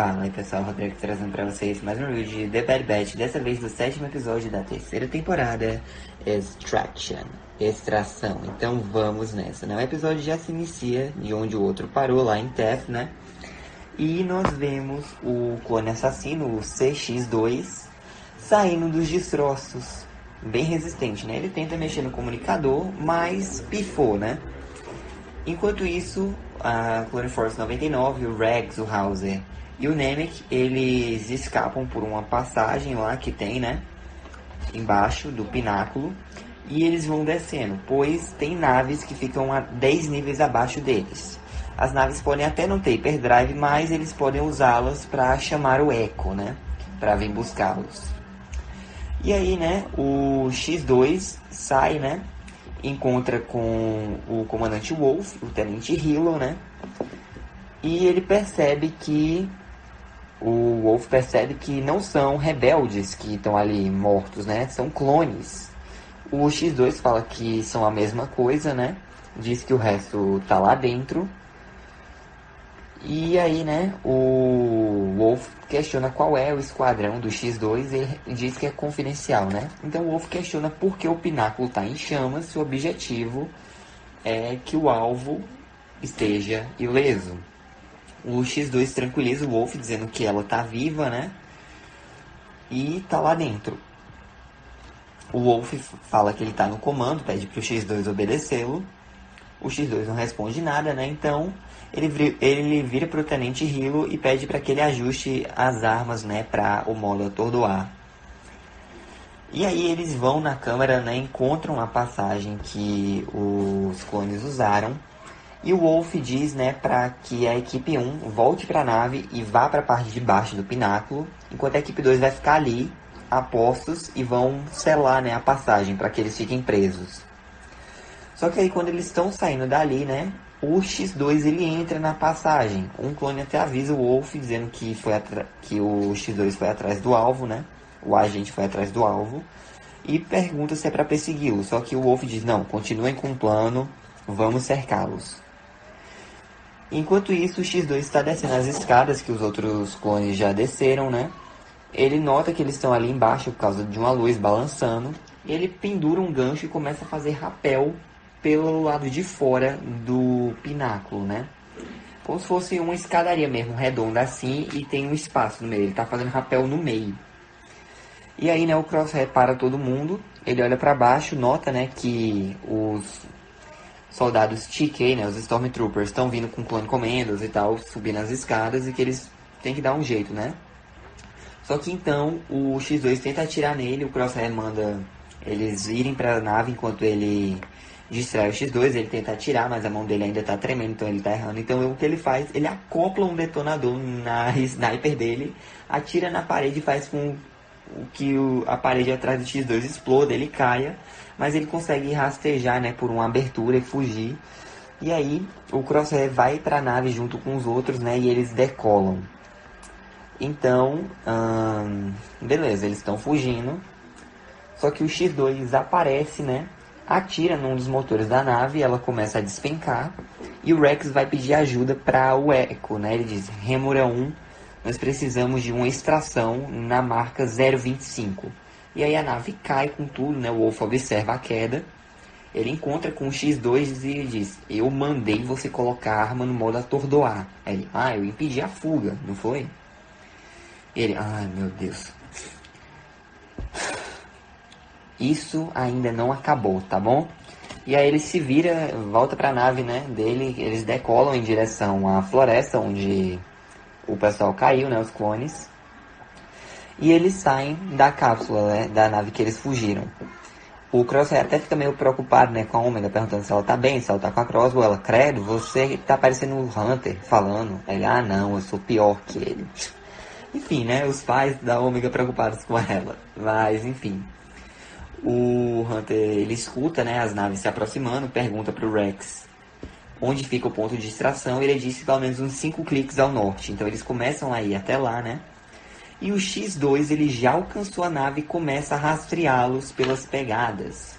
Fala aí pessoal, Rodrigo trazendo pra vocês mais um review de The Bad Batch, dessa vez do 7º episódio da terceira temporada, Extraction, Extração. Então vamos nessa, né? O episódio já se inicia de onde o outro parou, lá em Teth, né? E nós vemos o clone assassino, o CX-2, saindo dos destroços, bem resistente, né? Ele tenta mexer no comunicador, mas pifou, né? Enquanto isso, a Clone Force 99, o Rex, o Hauser e o Nemec, eles escapam por uma passagem lá que tem, né? Embaixo do pináculo. E eles vão descendo, pois tem naves que ficam a 10 níveis abaixo deles. As naves podem até não ter hyperdrive, mas eles podem usá-las para chamar o Echo, né? Para vir buscá-los. E aí, né? O X2 sai, né? Encontra com o comandante Wolf, o tenente Hilo, né? E ele percebe que o Wolf percebe que não são rebeldes que estão ali mortos, né? São clones. O X2 fala que são a mesma coisa, né? Diz que o resto tá lá dentro. E aí, né, o Wolf questiona qual é o esquadrão do X2 e ele diz que é confidencial, né? Então o Wolf questiona por que o pináculo está em chamas se o objetivo é que o alvo esteja ileso. O X2 tranquiliza o Wolf dizendo que ela tá viva, né? E tá lá dentro. O Wolf fala que ele tá no comando, pede pro X2 obedecê-lo. O X2 não responde nada, né? Então ele vira pro Tenente Hilo e pede para que ele ajuste as armas, né? Para o modo atordoar. E aí eles vão na câmara, né? Encontram a passagem que os clones usaram. E o Wolf diz, né? Para que a equipe 1 volte para a nave e vá para a parte de baixo do pináculo. Enquanto a equipe 2 vai ficar ali, a postos, e vão selar, né? A passagem para que eles fiquem presos. Só que aí quando eles estão saindo dali, né, o X2 ele entra na passagem. Um clone até avisa o Wolf dizendo que o X2 foi atrás do alvo, né? O agente foi atrás do alvo. E pergunta se é para persegui-lo. Só que o Wolf diz, não, continuem com o plano, vamos cercá-los. Enquanto isso, o X2 está descendo as escadas que os outros clones já desceram, né? Ele nota que eles estão ali embaixo por causa de uma luz balançando. Ele pendura um gancho e começa a fazer rapel pelo lado de fora do pináculo, né? Como se fosse uma escadaria mesmo, redonda assim, e tem um espaço no meio. Ele tá fazendo rapel no meio. E aí, né, o Crosshair para todo mundo. Ele olha para baixo, nota, né, que os soldados TK, né, os Stormtroopers, estão vindo com clone commandos e tal, subindo as escadas, e que eles têm que dar um jeito, né? Só que então o X2 tenta atirar nele, o Crosshair manda eles irem para a nave enquanto ele distrai o X2, ele tenta atirar, mas a mão dele ainda tá tremendo, então ele tá errando. Então o que ele faz? Ele acopla um detonador na sniper dele, atira na parede e faz com que a parede atrás do X2 exploda, ele caia, mas ele consegue rastejar, né, por uma abertura e fugir. E aí o Crosshair vai pra nave junto com os outros, né, e eles decolam. Então, beleza, eles estão fugindo. Só que o X2 aparece, né? Atira num dos motores da nave, ela começa a despencar. E o Rex vai pedir ajuda para o Echo, né? Ele diz, Remora 1, nós precisamos de uma extração na marca 025. E aí a nave cai com tudo, né? O Wolf observa a queda. Ele encontra com o X2 e diz, eu mandei você colocar a arma no modo atordoar. Aí ele, eu impedi a fuga, não foi? Ele, meu Deus. Isso ainda não acabou, tá bom? E aí ele se vira, volta pra nave, né, dele, eles decolam em direção à floresta onde o pessoal caiu, né, os clones. E eles saem da cápsula, né, da nave que eles fugiram. O Crosshair até fica meio preocupado, né, com a Omega, perguntando se ela tá bem, se ela tá com a Crossbow. Ela, credo, você tá parecendo um Hunter, falando. Ele, não, eu sou pior que ele. Enfim, né, os pais da Omega preocupados com ela. Mas, enfim. O Hunter, ele escuta, né, as naves se aproximando, pergunta pro Rex onde fica o ponto de extração, e ele disse pelo menos uns 5 cliques ao norte. Então eles começam a ir até lá, né? E o X2, ele já alcançou a nave e começa a rastreá-los pelas pegadas.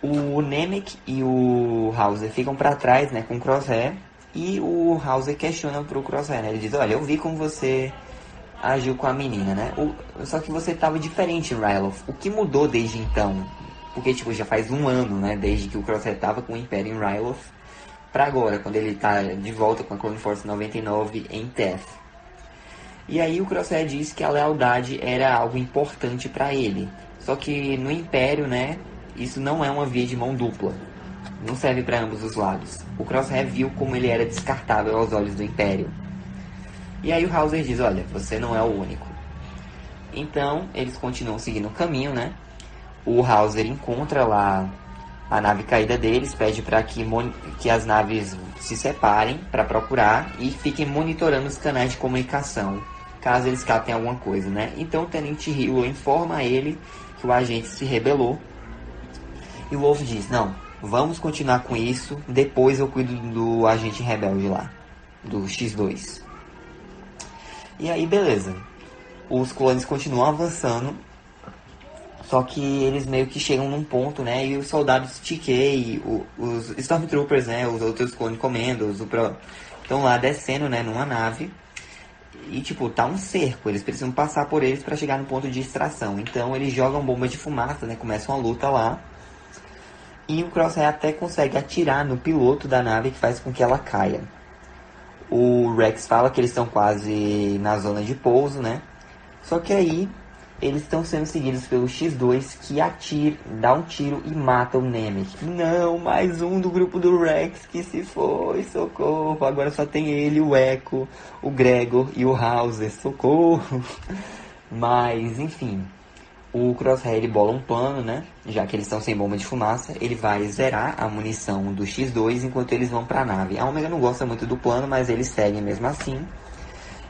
O Nemec e o Hauser ficam para trás, né, com o Crosshair, E o Hauser questiona pro Crosshair, né? Ele diz, olha, eu vi como você agiu com a menina, né? Só que você tava diferente em Ryloth. O que mudou desde então? Porque, tipo, já faz um ano, né? Desde que o Crosshair tava com o Império em Ryloth pra agora, quando ele tá de volta com a Clone Force 99 em Teth. E aí o Crosshair diz que a lealdade era algo importante pra ele. Só que no Império, né? Isso não é uma via de mão dupla. Não serve para ambos os lados. O Crosshair viu como ele era descartável aos olhos do Império. E aí o Hauser diz, olha, você não é o único. Então, eles continuam seguindo o caminho, né? O Hauser encontra lá a nave caída deles, pede para que as naves se separem para procurar e fiquem monitorando os canais de comunicação, caso eles captem alguma coisa, né? Então o Tenente Hilo informa a ele que o agente se rebelou. E o Wolf diz, não, vamos continuar com isso, depois eu cuido do agente rebelde lá, do X2. E aí, beleza. Os clones continuam avançando, só que eles meio que chegam num ponto, né, e os soldados TK, os Stormtroopers, né, os outros clone commandos, estão lá descendo, né, numa nave. E, tipo, tá um cerco, eles precisam passar por eles para chegar no ponto de extração. Então, eles jogam bomba de fumaça, né, começam a luta lá. E o Crosshair até consegue atirar no piloto da nave, que faz com que ela caia. O Rex fala que eles estão quase na zona de pouso, né? Só que aí eles estão sendo seguidos pelo X2, que dá um tiro e mata o Nemec. Não, mais um do grupo do Rex que se foi, socorro. Agora só tem ele, o Echo, o Gregor e o Hauser, socorro. Mas, enfim, o Crosshair ele bola um plano, né? Já que eles estão sem bomba de fumaça, ele vai zerar a munição do X2 enquanto eles vão pra nave. A Omega não gosta muito do plano, mas eles seguem mesmo assim.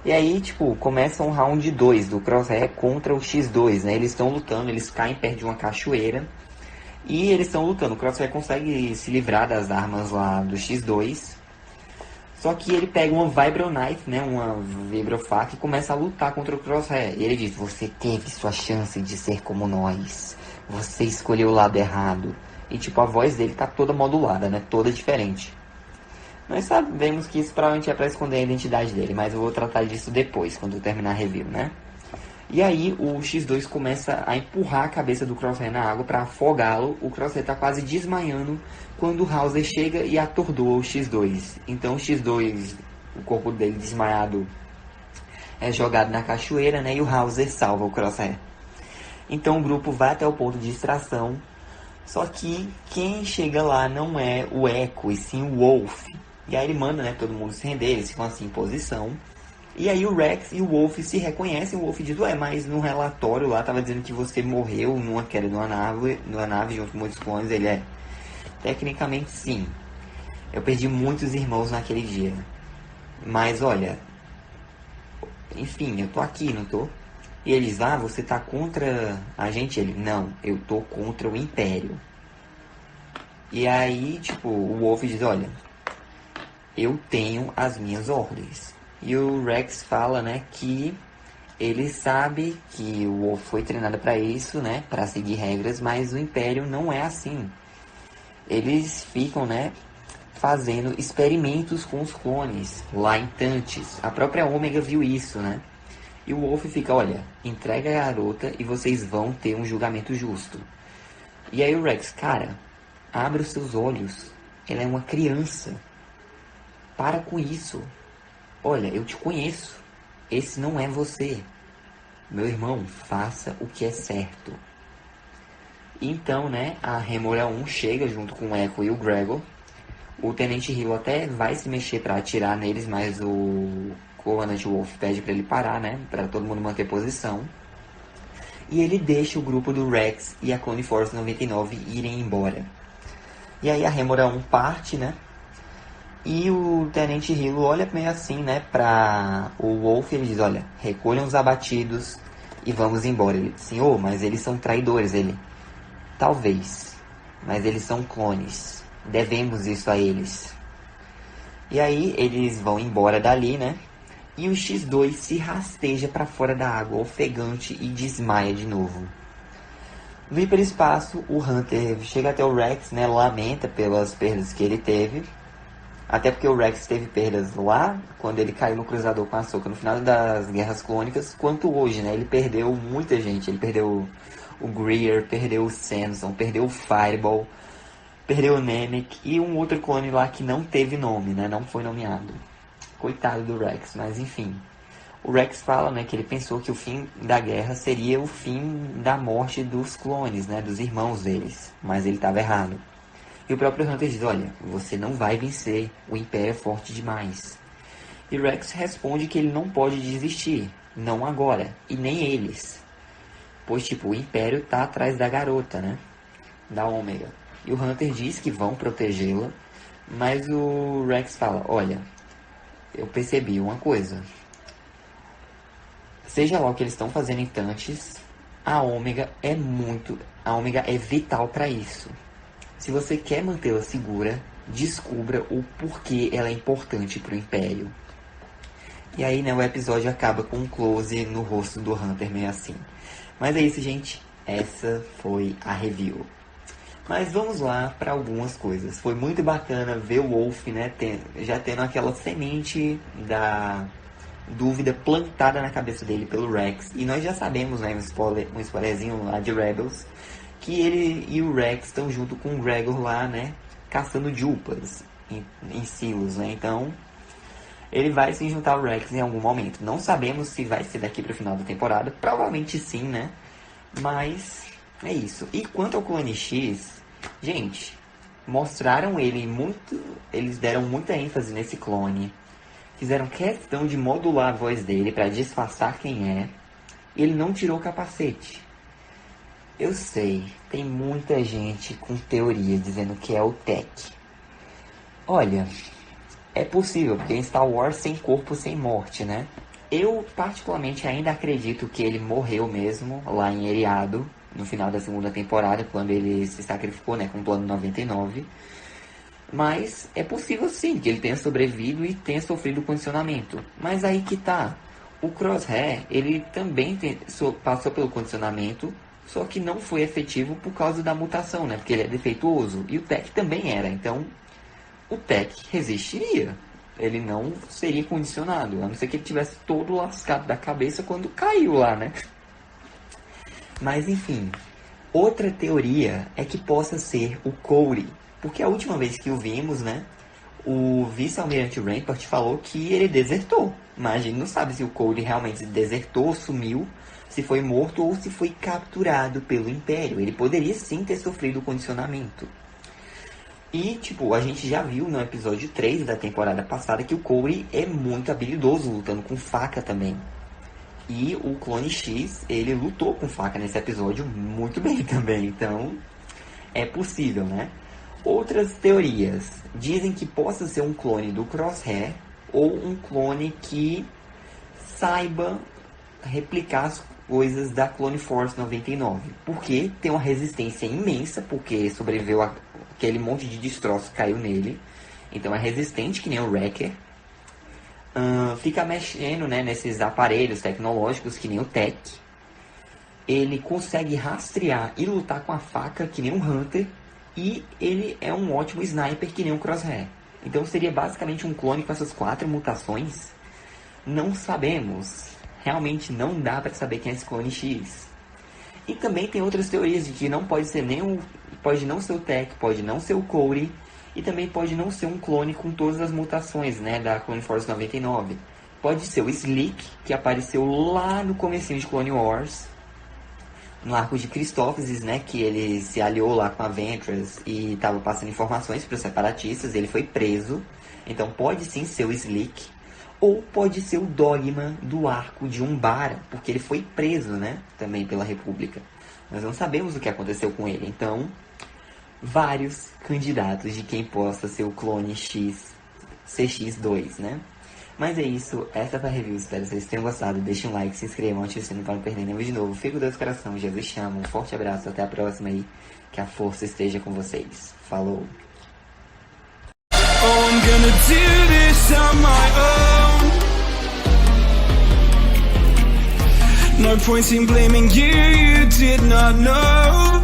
E aí, tipo, começa um round 2 do Crosshair contra o X2, né? Eles estão lutando, eles caem perto de uma cachoeira. E eles estão lutando. O Crosshair consegue se livrar das armas lá do X2. Só que ele pega uma Vibro Knife, né? Uma vibrofaca e começa a lutar contra o Crosshair. E ele diz, você teve sua chance de ser como nós. Você escolheu o lado errado. E, tipo, a voz dele tá toda modulada, né? Toda diferente. Nós sabemos que isso provavelmente é para esconder a identidade dele, mas eu vou tratar disso depois, quando eu terminar a review, né? E aí o X2 começa a empurrar a cabeça do Crosshair na água para afogá-lo. O Crosshair tá quase desmaiando quando o Hauser chega e atordoa o X2. Então o X2, o corpo dele desmaiado, é jogado na cachoeira, né? E o Hauser salva o Crosshair. Então o grupo vai até o ponto de extração. Só que quem chega lá não é o Echo, e sim o Wolf. E aí ele manda, né, todo mundo se render, eles ficam assim em posição. E aí o Rex e o Wolf se reconhecem. O Wolf diz, ué, mas no relatório lá tava dizendo que você morreu numa queda de uma nave junto com muitos clones. Ele é, tecnicamente sim. Eu perdi muitos irmãos naquele dia. Mas olha, enfim, eu tô aqui, não tô? E eles, você tá contra a gente? Ele, não, eu tô contra o Império. E aí, tipo, o Wolf diz, olha, eu tenho as minhas ordens. E o Rex fala, né, que ele sabe que o Wolf foi treinado para isso, né, para seguir regras, mas o Império não é assim. Eles ficam, né, fazendo experimentos com os clones lá em Tantes. A própria Ômega viu isso, né? E o Wolf fica, olha, entrega a garota e vocês vão ter um julgamento justo. E aí o Rex, cara, abra os seus olhos. Ela é uma criança. Para com isso. Olha, eu te conheço. Esse não é você. Meu irmão, faça o que é certo. Então, né, a Remora 1 chega junto com o Echo e o Gregor. O Tenente Hilo até vai se mexer para atirar neles, mas o comandante Wolf pede para ele parar, né, para todo mundo manter posição. E ele deixa o grupo do Rex e a Clone Force 99 irem embora. E aí a Remora 1 parte, né? E o Tenente Hilo olha meio assim, né, pra o Wolf e ele diz, olha, recolham os abatidos e vamos embora. Ele diz, senhor, mas eles são traidores. Ele, talvez, mas eles são clones. Devemos isso a eles. E aí eles vão embora dali, né? E o X2 se rasteja para fora da água, ofegante, e desmaia de novo. No hiperespaço, o Hunter chega até o Rex, né? Lamenta pelas perdas que ele teve. Até porque o Rex teve perdas lá, quando ele caiu no cruzador com a Ahsoka no final das Guerras Clônicas, quanto hoje, né? Ele perdeu muita gente. Ele perdeu o Greer, perdeu o Samson, perdeu o Fireball, perdeu o Nemec e um outro clone lá que não teve nome, né? Não foi nomeado. Coitado do Rex, mas enfim. O Rex fala, né, que ele pensou que o fim da guerra seria o fim da morte dos clones, né? Dos irmãos deles. Mas ele estava errado. E o próprio Hunter diz, olha, você não vai vencer, o Império é forte demais. E Rex responde que ele não pode desistir, não agora, e nem eles. Pois, tipo, o Império tá atrás da garota, né, da Ômega. E o Hunter diz que vão protegê-la, mas o Rex fala, olha, eu percebi uma coisa. Seja lá o que eles estão fazendo em Tantis, a Ômega é vital para isso. Se você quer mantê-la segura, descubra o porquê ela é importante para o Império. E aí, né, o episódio acaba com um close no rosto do Hunter, meio assim. Mas é isso, gente. Essa foi a review. Mas vamos lá para algumas coisas. Foi muito bacana ver o Wolffe, né, já tendo aquela semente da dúvida plantada na cabeça dele pelo Rex. E nós já sabemos, né, um spoilerzinho lá de Rebels, que ele e o Rex estão junto com o Gregor lá, né, caçando Jupas em silos, né, então ele vai se juntar ao Rex em algum momento. Não sabemos se vai ser daqui pro final da temporada, provavelmente sim, né, mas é isso. E quanto ao Clone X, gente, mostraram ele muito, eles deram muita ênfase nesse clone, fizeram questão de modular a voz dele para disfarçar quem é, e ele não tirou o capacete. Eu sei, tem muita gente com teoria dizendo que é o Tech. Olha, é possível, porque em Star Wars sem corpo, sem morte, né? Eu particularmente ainda acredito que ele morreu mesmo lá em Eriado, no final da segunda temporada, quando ele se sacrificou, né, com o plano 99. Mas é possível sim que ele tenha sobrevivido e tenha sofrido condicionamento. Mas aí que tá, o Crosshair, ele também passou pelo condicionamento, só que não foi efetivo por causa da mutação, né? Porque ele é defeituoso. E o Tech também era. Então, o Tech resistiria. Ele não seria condicionado. A não ser que ele tivesse todo lascado da cabeça quando caiu lá, né? Mas, enfim. Outra teoria é que possa ser o Cody. Porque a última vez que o vimos, né? O vice-almirante Rampart falou que ele desertou. Mas a gente não sabe se o Cody realmente desertou, sumiu, se foi morto ou se foi capturado pelo Império. Ele poderia sim ter sofrido condicionamento. E, tipo, a gente já viu no episódio 3 da temporada passada que o Cody é muito habilidoso lutando com faca também. E o Clone X, ele lutou com faca nesse episódio muito bem também. Então, é possível, né? Outras teorias dizem que possa ser um clone do Crosshair ou um clone que saiba replicar as coisas da Clone Force 99. Porque tem uma resistência imensa, porque sobreviveu aquele monte de destroço que caiu nele. Então é resistente que nem o Wrecker. Fica mexendo, né, nesses aparelhos tecnológicos que nem o Tech. Ele consegue rastrear e lutar com a faca que nem um Hunter. E ele é um ótimo sniper que nem um Crosshair. Então seria basicamente um clone com essas 4 mutações. Não sabemos. Realmente não dá para saber quem é esse Clone X. E também tem outras teorias de que não pode ser pode não ser o Tech, pode não ser o Cody. E também pode não ser um clone com todas as mutações, né, da Clone Force 99. Pode ser o Slick, que apareceu lá no comecinho de Clone Wars. No arco de Christophsis, né, que ele se aliou lá com a Ventress e estava passando informações para os separatistas, ele foi preso. Então pode sim ser o Slick, ou pode ser o Dogma do arco de Umbara, porque ele foi preso, né, também pela República. Nós não sabemos o que aconteceu com ele, então vários candidatos de quem possa ser o Clone X, CX2, né. Mas é isso, essa foi a review, espero que vocês tenham gostado. Deixem um like, se inscrevam, ativem o sininho para não perder nenhum vídeo novo. Fico com Deus no coração, Jesus chama, um forte abraço, até a próxima aí, que a força esteja com vocês. Falou! Oh, I'm gonna do this on my own. No point in blaming you, you did not know.